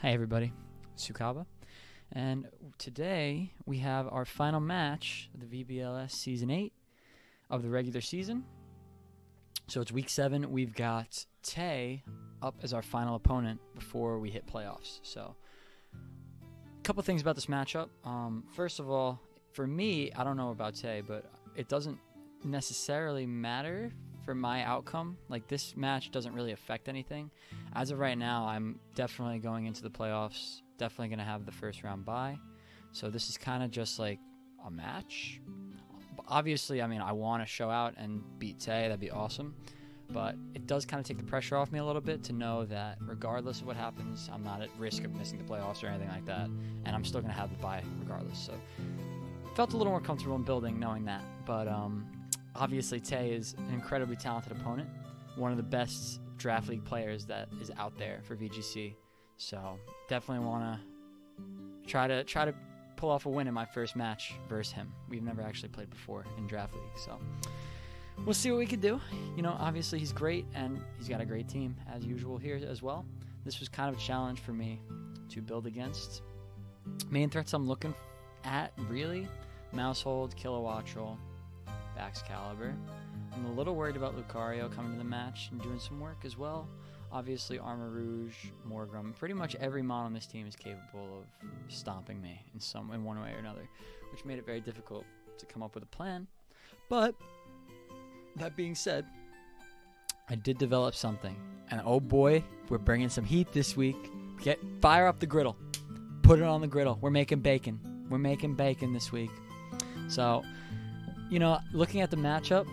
Hi everybody, Sukaba, and today we have our final match of the VBL-S Season 8 of the regular season. So it's Week 7, we've got Tay up as our final opponent before we hit playoffs. So a couple things about this matchup. First of all, for me, I don't know about Tay, but it doesn't necessarily matter for my outcome. Like, this match doesn't really affect anything. As of right now, I'm definitely going into the playoffs, definitely going to have the first round bye. So this is kind of just like a match. Obviously, I mean, I want to show out and beat Tay. That'd be awesome. But it does kind of take the pressure off me a little bit to know that regardless of what happens, I'm not at risk of missing the playoffs or anything like that. And I'm still going to have the bye regardless. So felt a little more comfortable in building knowing that. But obviously, Tay is an incredibly talented opponent, one of the best draft league players that is out there for VGC. So definitely want to try to pull off a win in my first match versus him. We've never actually played before in draft league, so we'll see what we can do. You know, obviously he's great, and he's got a great team as usual here as well. This was kind of a challenge for me to build against. Main threats I'm looking at, really, Mousehold, Kilowattrel, Baxcalibur. I'm a little worried about Lucario coming to the match and doing some work as well. Obviously, Armor Rouge, Morgrim, pretty much every mon on this team is capable of stomping me in one way or another, which made it very difficult to come up with a plan. But that being said, I did develop something, and oh boy, we're bringing some heat this week. Fire up the griddle, put it on the griddle. We're making bacon. We're making bacon this week. So, you know, looking at the matchup,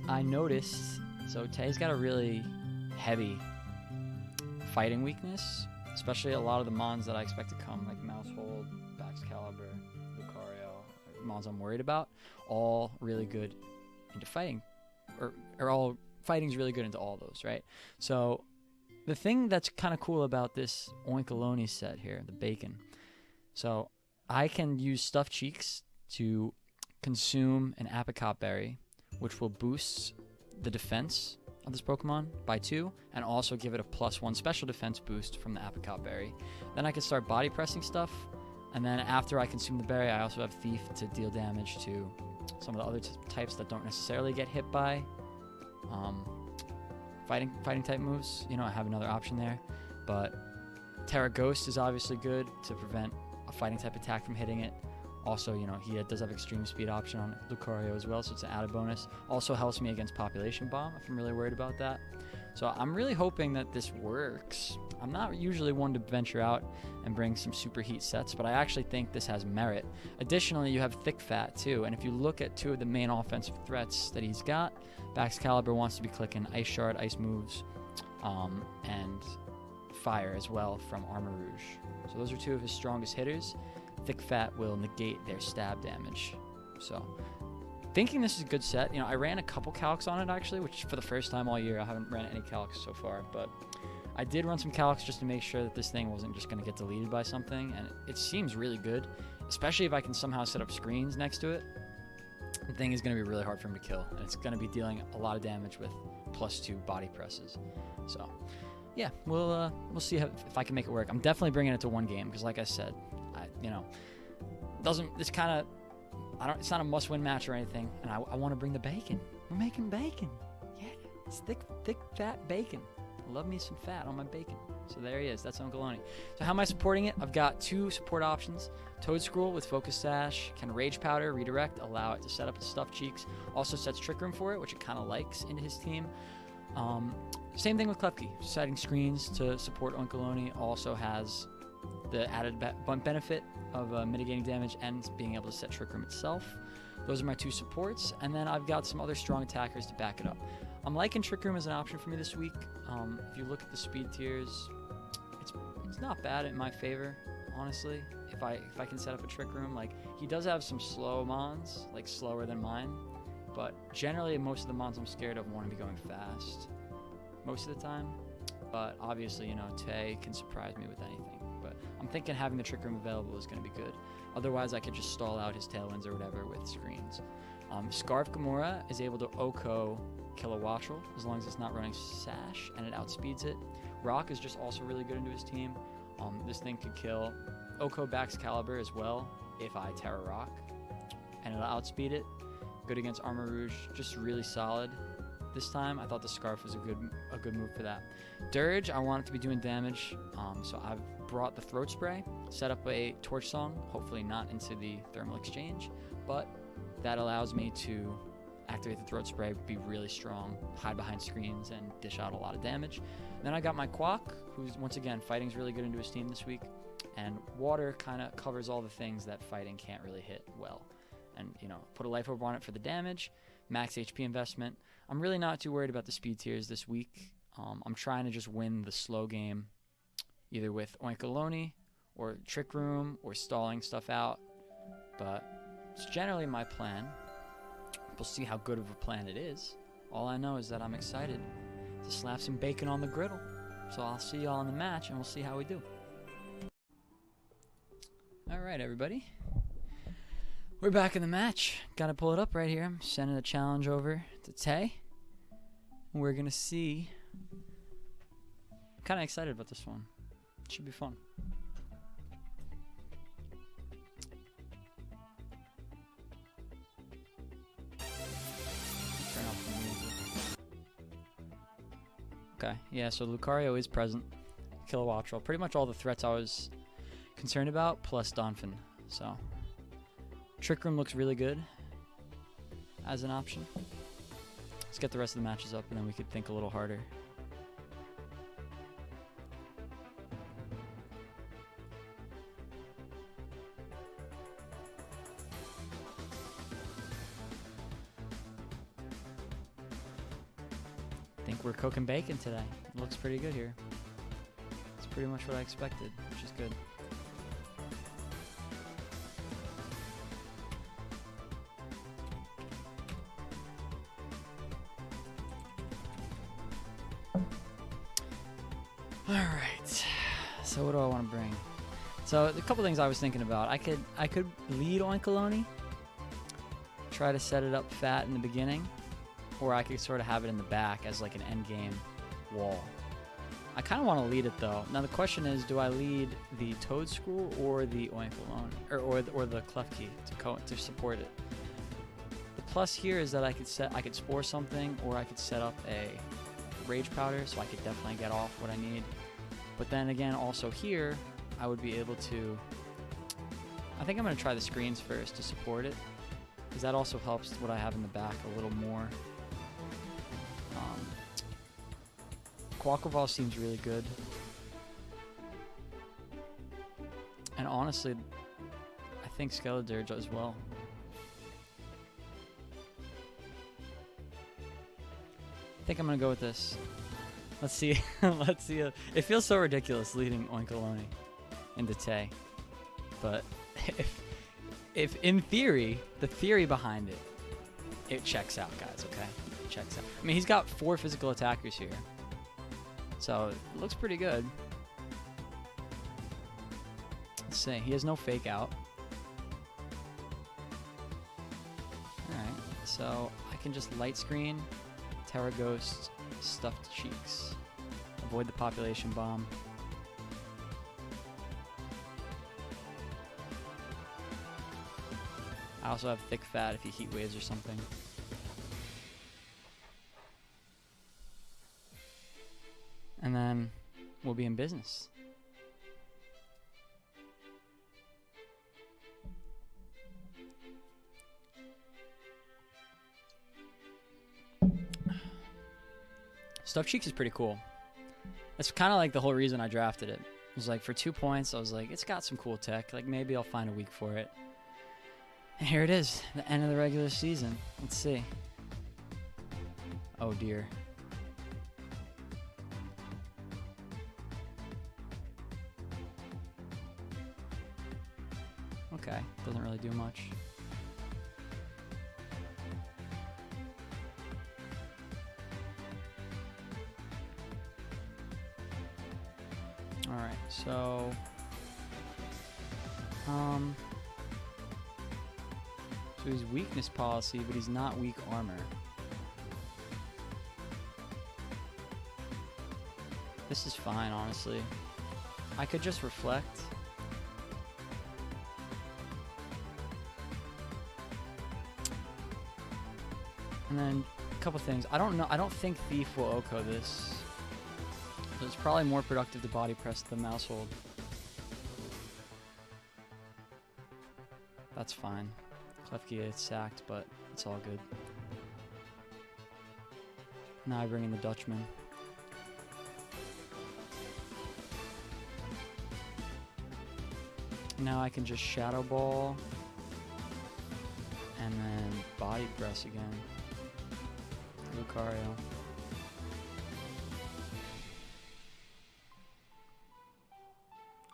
I noticed, so Tay's got a really heavy fighting weakness, especially a lot of the mons that I expect to come, like Mousehold, Baxcalibur, Lucario, mons I'm worried about, all really good into fighting, or all fighting's really good into all those, right? So the thing that's kind of cool about this OINKOLOGNE set here, the bacon, so I can use Stuffed Cheeks to consume an Apricot Berry, which will boost the defense of this Pokemon by 2, and also give it a +1 special defense boost from the Apricot Berry. Then I can start body pressing stuff, and then after I consume the berry, I also have Thief to deal damage to some of the other types that don't necessarily get hit by fighting type moves. You know, I have another option there, but Terra Ghost is obviously good to prevent a fighting type attack from hitting it. Also, you know, he does have extreme speed option on Lucario as well, so it's an added bonus. Also helps me against Population Bomb if I'm really worried about that. So I'm really hoping that this works. I'm not usually one to venture out and bring some super heat sets, but I actually think this has merit. Additionally, you have Thick Fat too, and if you look at 2 of the main offensive threats that he's got, Baxcalibur wants to be clicking Ice Shard, Ice moves, and Fire as well from Armor Rouge. So those are 2 of his strongest hitters. Thick Fat will negate their stab damage. So, thinking this is a good set. You know, I ran a couple calcs on it actually, which for the first time all year, I haven't ran any calcs so far, but I did run some calcs just to make sure that this thing wasn't just going to get deleted by something, and it seems really good, especially if I can somehow set up screens next to it. The thing is going to be really hard for him to kill, and it's going to be dealing a lot of damage with +2 body presses. So, yeah, we'll see if I can make it work. I'm definitely bringing it to 1 game, because like I said, you know, it's not a must-win match or anything, and I want to bring the bacon. We're making bacon. Yeah, it's thick, fat bacon. I love me some fat on my bacon. So there he is. That's OINKOLOGNE. So how am I supporting it? I've got 2 support options. Toadscroll with Focus Sash can Rage Powder, Redirect, allow it to set up its Stuffed Cheeks. Also sets Trick Room for it, which it kind of likes into his team. Same thing with Klefki. Setting screens to support OINKOLOGNE also has the added benefit of mitigating damage and being able to set Trick Room itself. Those are my 2 supports, and then I've got some other strong attackers to back it up. I'm liking Trick Room as an option for me this week. If you look at the speed tiers, it's not bad in my favor, honestly. If I can set up a Trick Room, like, he does have some slow mons, like slower than mine, but generally most of the mons I'm scared of want to be going fast most of the time. But obviously, you know, Tay can surprise me with anything. But I'm thinking having the Trick Room available is going to be good. Otherwise, I could just stall out his Tailwinds or whatever with screens. Scarf Gamora is able to OHKO Kilowattrel as long as it's not running Sash and it outspeeds it. Rock is just also really good into his team. This thing could kill Oko Back's Caliber as well if I Terra Rock, and it'll outspeed it. Good against Armor Rouge, just really solid. This time, I thought the Scarf was a good move for that. Dirge, I want it to be doing damage, so I've brought the Throat Spray, set up a Torch Song, hopefully not into the Thermal Exchange, but that allows me to activate the Throat Spray, be really strong, hide behind screens, and dish out a lot of damage. Then I got my Quack, who's, once again, fighting's really good into his team this week, and water kind of covers all the things that fighting can't really hit well. And, you know, put a Life Orb on it for the damage, max HP investment. I'm really not too worried about the speed tiers this week. I'm trying to just win the slow game, either with OINKOLOGNE or Trick Room or stalling stuff out, but it's generally my plan. We'll see how good of a plan it is. All I know is that I'm excited to slap some bacon on the griddle. So I'll see y'all in the match, and we'll see how we do. Alright, everybody. We're back in the match. Gotta pull it up right here. I'm sending the challenge over to Tay. We're gonna see. I'm kinda excited about this one. It should be fun. Turn off the music. Okay, yeah, so Lucario is present. Kilowattrel. Pretty much all the threats I was concerned about, plus Donphin. So Trick Room looks really good as an option. Let's get the rest of the matches up, and then we could think a little harder. I think we're cooking bacon today. It looks pretty good here. It's pretty much what I expected, which is good. Alright, so what do I want to bring? So a couple things I was thinking about. I could lead OINKOLOGNE, try to set it up fat in the beginning, or I could sort of have it in the back as like an end game wall. I kind of want to lead it though. Now the question is, do I lead the Toad Scroll or the OINKOLOGNE, or the Klefki to support it? The plus here is that I could spore something, or I could set up a Rage Powder, so I could definitely get off what I need. But then again, also here, I would be able to. I think I'm going to try the screens first to support it, because that also helps what I have in the back a little more. Quaquaval seems really good. And honestly, I think Skeledirge as well. I think I'm going to go with this. Let's see. Let's see. It feels so ridiculous leading OINKOLOGNE into Tay. But if in theory, the theory behind it, it checks out, guys, okay? It checks out. I mean, he's got 4 physical attackers here. So, it looks pretty good. Let's see. He has no fake out. Alright. So, I can just light screen, Terra Ghost, Stuffed Cheeks. Avoid the Population Bomb. I also have Thick Fat if he Heat Waves or something. And then we'll be in business. Stuffed Cheeks is pretty cool. That's kind of like the whole reason I drafted it. It was like for 2 points, I was like, it's got some cool tech. Like maybe I'll find a week for it. And here it is, the end of the regular season. Let's see. Oh dear. Okay, doesn't really do much. Alright, so he's weakness policy, but he's not weak armor. This is fine, honestly. I could just reflect. And then a couple things. I don't know. I don't think Thief will Oko this. So it's probably more productive to body press the mouse hold. That's fine. Klefki gets sacked, but it's all good. Now I bring in the Dutchman. Now I can just Shadow Ball and then body press again. Lucario.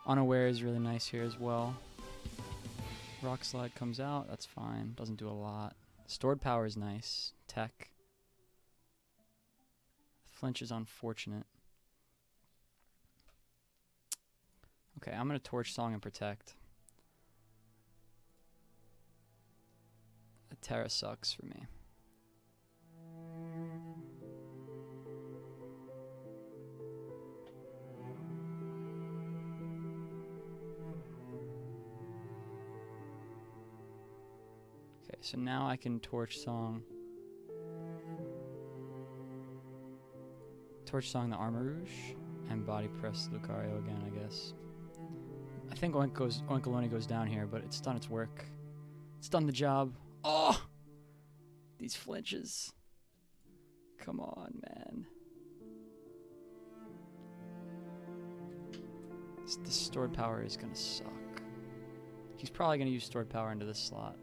Unaware is really nice here as well. Rock Slide comes out, that's fine. Doesn't do a lot. Stored Power is nice. Tech. Flinch is unfortunate. Okay, I'm going to Torch Song and Protect. The Terra sucks for me. Okay, so now I can Torch Song. Torch Song the Armarouge and Body Press Lucario again, I guess. I think OINKOLOGNE goes down here, but it's done its work. It's done the job. Oh! These flinches. Come on, man. The Stored Power is gonna suck. He's probably gonna use Stored Power into this slot.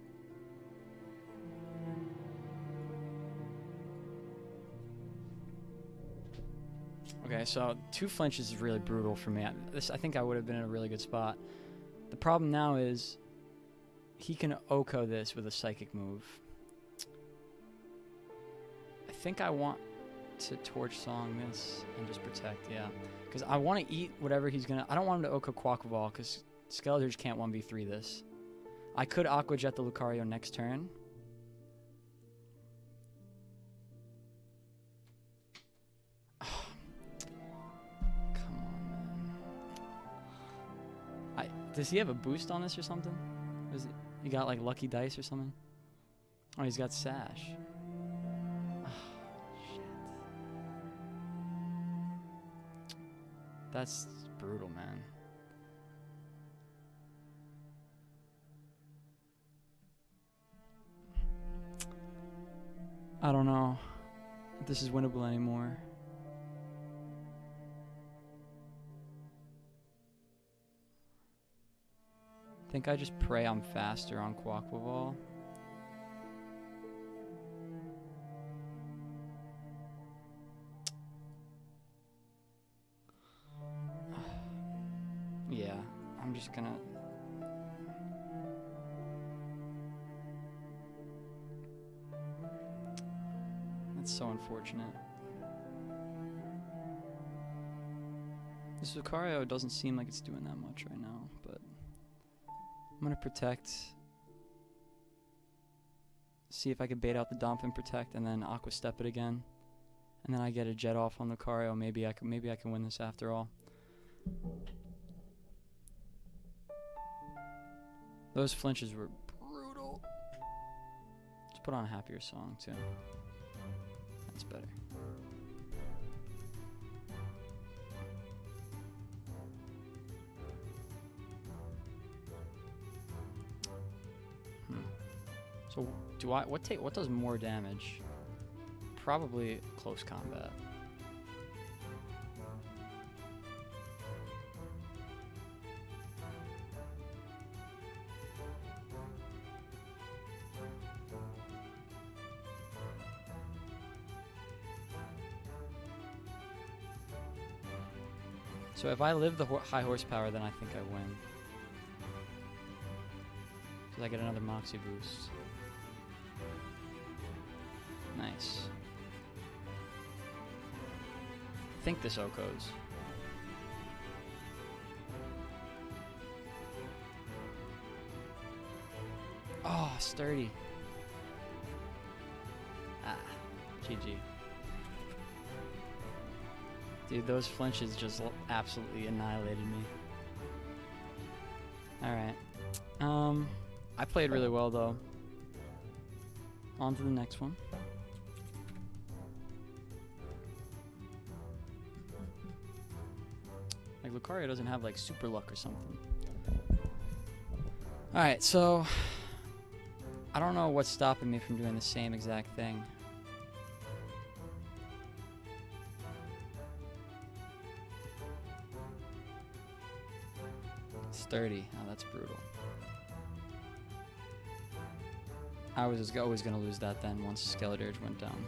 Okay, so 2 flinches is really brutal for me. I think I would have been in a really good spot. The problem now is he can Oko this with a Psychic move. I think I want to Torch Song this and just Protect, yeah. Because I want to eat whatever he's going to... I don't want him to Oko Quack Ball because Skeletor's can't 1v3 this. I could Aqua Jet the Lucario next turn. Does he have a boost on this or something? He got like lucky dice or something? Oh, he's got Sash. Oh, shit. That's brutal, man. I don't know if this is winnable anymore. I think I just pray I'm faster on Quaquaval. Yeah, I'm just gonna... That's so unfortunate. This Lucario doesn't seem like it's doing that much right now, but... I'm gonna Protect. See if I can bait out the Dump and Protect, and then Aqua Step it again, and then I get a Jet off on Lucario. Maybe I can win this after all. Those flinches were brutal. Let's put on a happier song too. That's better. So what does more damage? Probably close combat. So if I live the high horsepower, then I think I win. Because I get another Moxie boost. Nice. I think this Okos. Oh, sturdy. Ah, GG. Dude, those flinches just absolutely annihilated me. Alright. I played really well, though. On to the next one. Like, Lucario doesn't have, like, super luck or something. Alright, so... I don't know what's stopping me from doing the same exact thing. It's 30. Oh, that's brutal. I was just always going to lose that then once Skeledirge went down.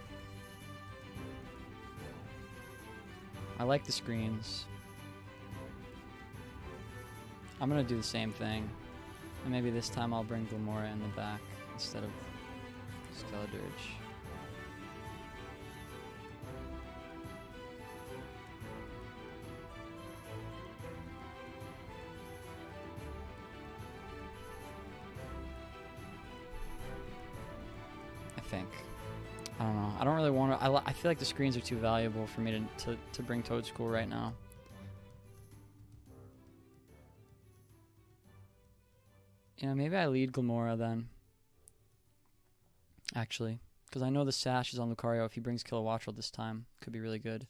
I like the screens. I'm going to do the same thing. And maybe this time I'll bring Glamora in the back instead of Skeledirge. I think. I don't know. I don't really want to... I feel like the screens are too valuable for me to bring Toad School right now. You know, maybe I lead Glamora then. Actually. Because I know the Sash is on Lucario. If he brings Kilowattrel this time, could be really good.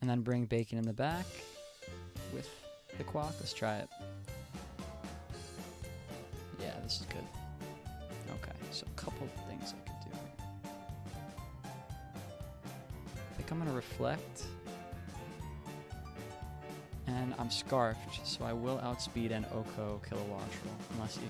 And then bring Bacon in the back with the Quack. Let's try it. Yeah, this is good. Okay, so a couple of things I could do. I think I'm going to Reflect. And I'm Scarfed, so I will outspeed and Oko Kilowattrel, unless he...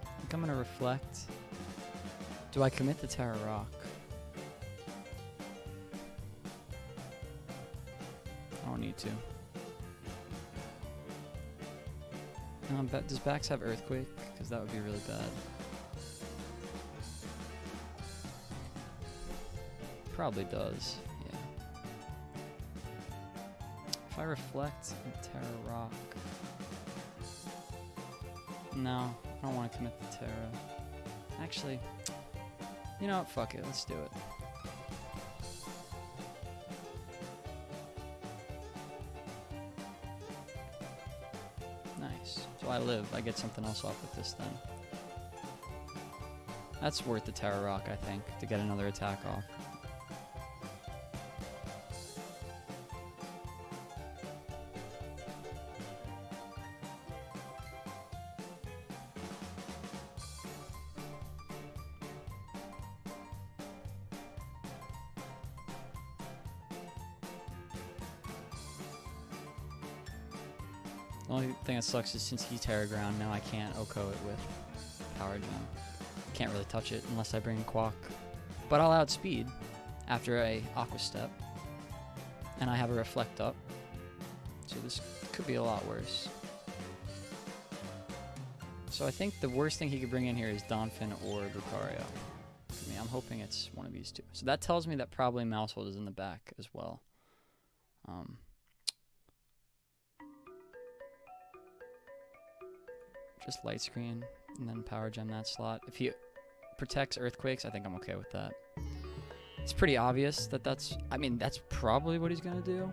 I think I'm gonna Reflect. Do I commit the Terra Rock? I don't need to. Does Bax have Earthquake? Because that would be really bad. Probably does, yeah. If I Reflect and Terra Rock... No, I don't want to commit the Terra. Actually, you know what? Fuck it, let's do it. Nice. So I live. I get something else off with this then. That's worth the Terra Rock, I think, to get another attack off. The only thing that sucks is since he's Terra Ground, now I can't Oko it with Power Gem. Can't really touch it unless I bring Quack. But I'll outspeed after a Aqua Step. And I have a Reflect up. So this could be a lot worse. So I think the worst thing he could bring in here is Donphin or Lucario. For me, I'm hoping it's one of these two. So that tells me that probably Mousehold is in the back as well. Just Light Screen and then Power Gem that slot. If he protects Earthquakes, I think I'm okay with that. It's pretty obvious that that's probably what he's going to do.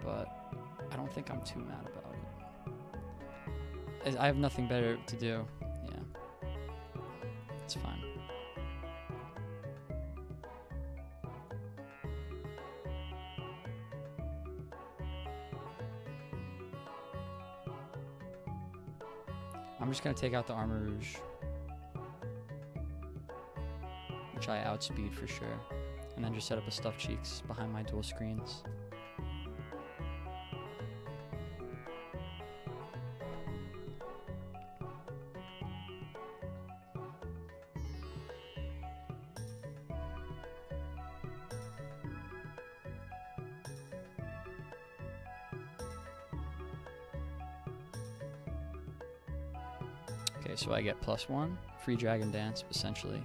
But I don't think I'm too mad about it. I have nothing better to do. Yeah. It's fine. I'm just going to take out the Armor Rouge, which I outspeed for sure, and then just set up a Stuffed Cheeks behind my dual screens. Okay, so I get +1, free Dragon Dance, essentially,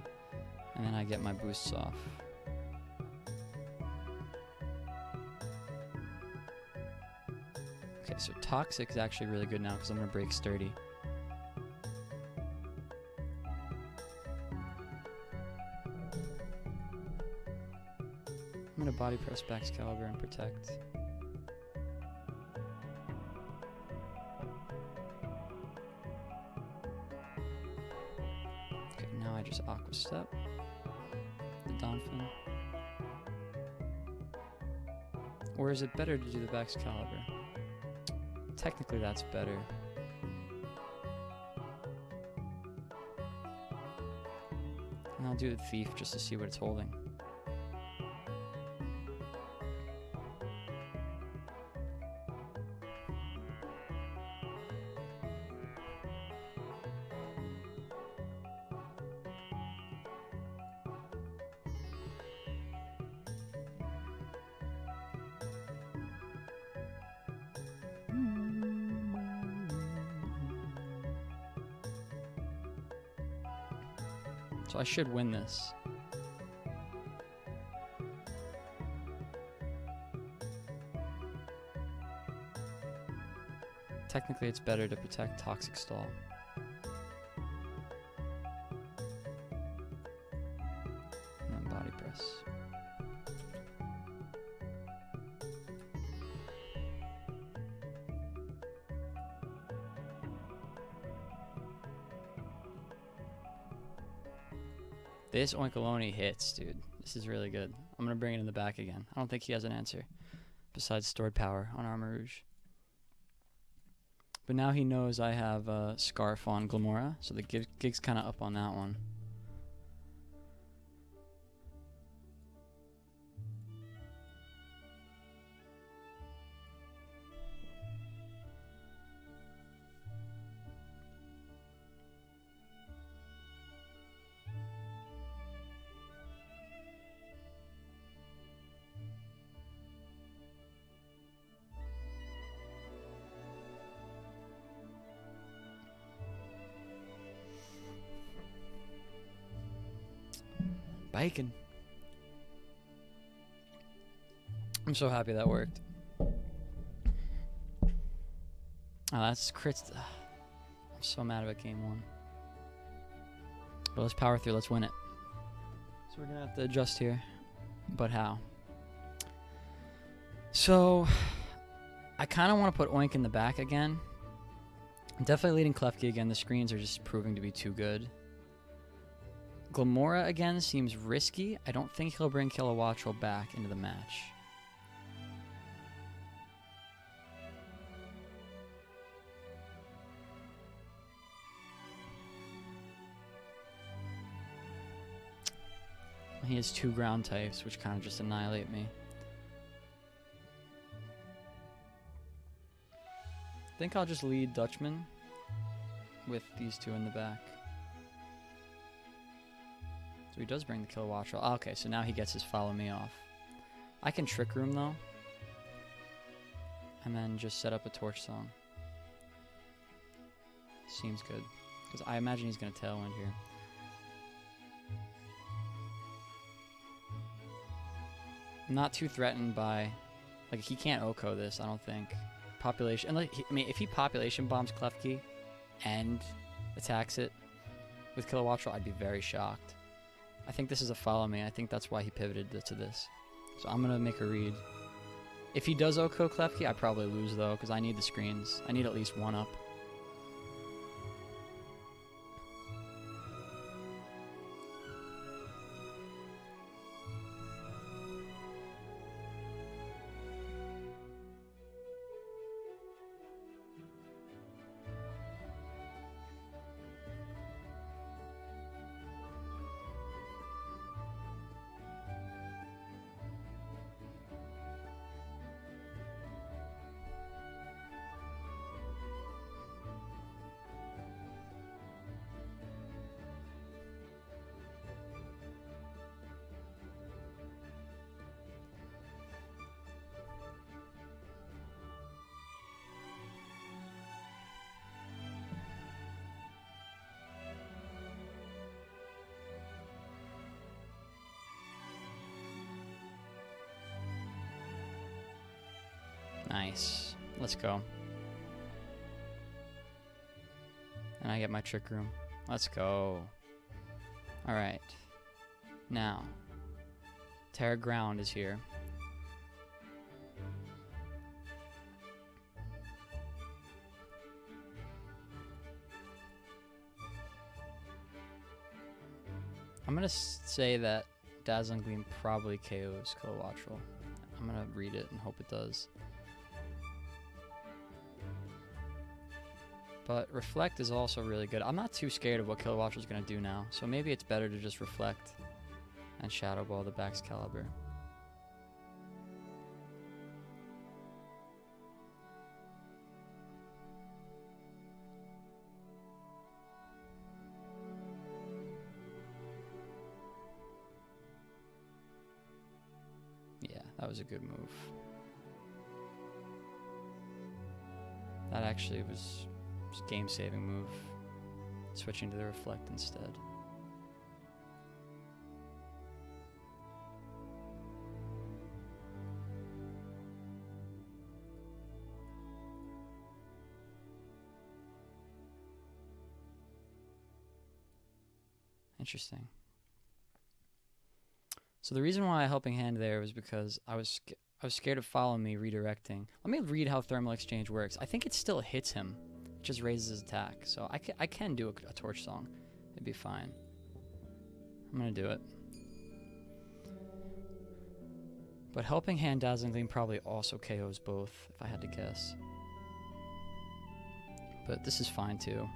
and then I get my boosts off. Okay, so Toxic is actually really good now because I'm going to break Sturdy. I'm gonna body press Back's Caliber and protect. Okay, now I just Aqua Step the Donphin. Or is it better to do the Back's Caliber? Technically that's better. And I'll do the Thief just to see what it's holding. So I should win this. Technically, it's better to protect Toxic Stall. And then body press. This OINKOLOGNE hits, dude. This is really good. I'm going to bring it in the back again. I don't think he has an answer besides stored power on Armor Rouge. But now he knows I have a Scarf on Glamora, so the gig's kind of up on that one. Bacon. I'm so happy that worked. Oh, that's crits. I'm so mad about game one. But let's power through. Let's win it. So we're going to have to adjust here. But how? So I kind of want to put Oink in the back again. I'm definitely leading Klefki again. The screens are just proving to be too good. Glamora again seems risky. I don't think he'll bring Kilowattrel back into the match. He has 2 ground types, which kind of just annihilate me. I think I'll just lead Dutchman with these 2 in the back. So he does bring the Kilowattrel. Oh, okay, so now he gets his Follow Me off. I can Trick Room, though. And then just set up a Torch Song. Seems good. Because I imagine he's going to Tailwind here. I'm not too threatened by... Like, he can't Oko this, I don't think. Population... And like, I mean, if he Population Bombs Klefki and attacks it with Kilowattrel, I'd be very shocked. I think this is a Follow Me. I think that's why he pivoted to this. So I'm going to make a read. If he does Oko Klefki, I probably lose, though, because I need the screens. I need at least 1 up. Nice. Let's go. And I get my Trick Room. Let's go. Alright. Now. Terra Ground is here. I'm going to say that Dazzling Gleam probably KOs Kilowattrel. I'm going to read it and hope it does. But Reflect is also really good. I'm not too scared of what Kilowattrel's going to do now, so maybe it's better to just Reflect and Shadow Ball the Baxcalibur. Yeah, that was a good move. That actually was a game-saving move. Switching to the Reflect instead. Interesting. So the reason why Helping Hand there was because I was scared of Follow Me redirecting. Let me read how Thermal Exchange works. I think it still hits him. It just raises his attack. So I can do a Torch Song. It'd be fine. I'm going to do it. But Helping Hand Dazzling Gleam probably also KOs both, if I had to guess. But this is fine too.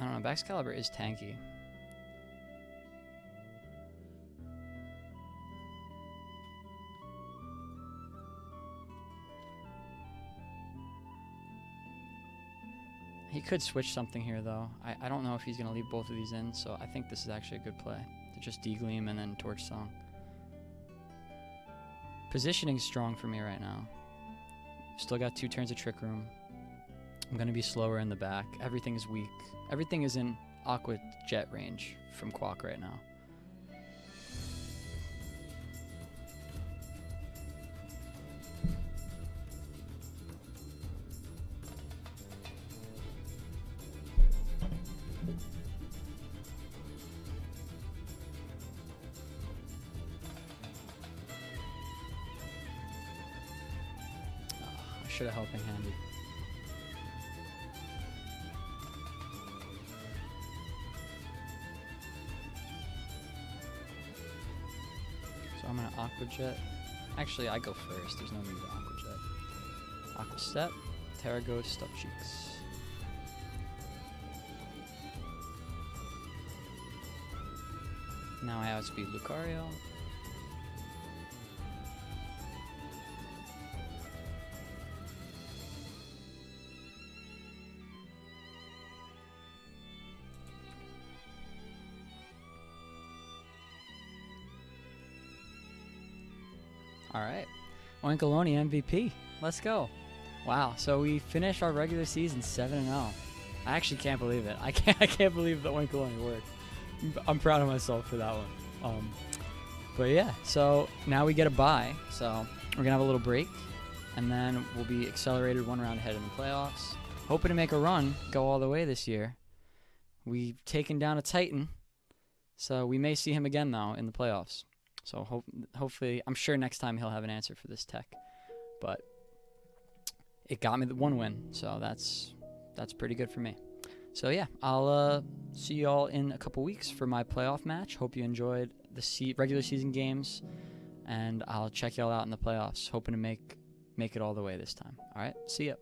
I don't know, Baxcalibur is tanky. He could switch something here, though. I don't know if he's going to leave both of these in, so I think this is actually a good play. To just D-Gleam and then Torch Song. Positioning's strong for me right now. Still got 2 turns of Trick Room. I'm going to be slower in the back. Everything is weak. Everything is in Aqua Jet range from Quack right now. I should have Helping Handed. So I'm gonna Aqua Jet. Actually, I go first. There's no need to Aqua Jet. Aqua Step, Terra Ghost, Stuff Cheeks. Now I outspeed Lucario. All right, OINKOLOGNE MVP. Let's go. Wow, so we finished our regular season 7-0. I actually can't believe it. I can't believe the OINKOLOGNE worked. I'm proud of myself for that one. But yeah, so now we get a bye. So we're gonna have a little break, and then we'll be accelerated 1 round ahead in the playoffs. Hoping to make a run, go all the way this year. We've taken down a Titan, so we may see him again though in the playoffs. So hopefully, I'm sure next time he'll have an answer for this tech. But it got me the 1 win, so that's pretty good for me. So yeah, I'll see y'all in a couple weeks for my playoff match. Hope you enjoyed the regular season games, and I'll check y'all out in the playoffs. Hoping to make it all the way this time. All right, see ya.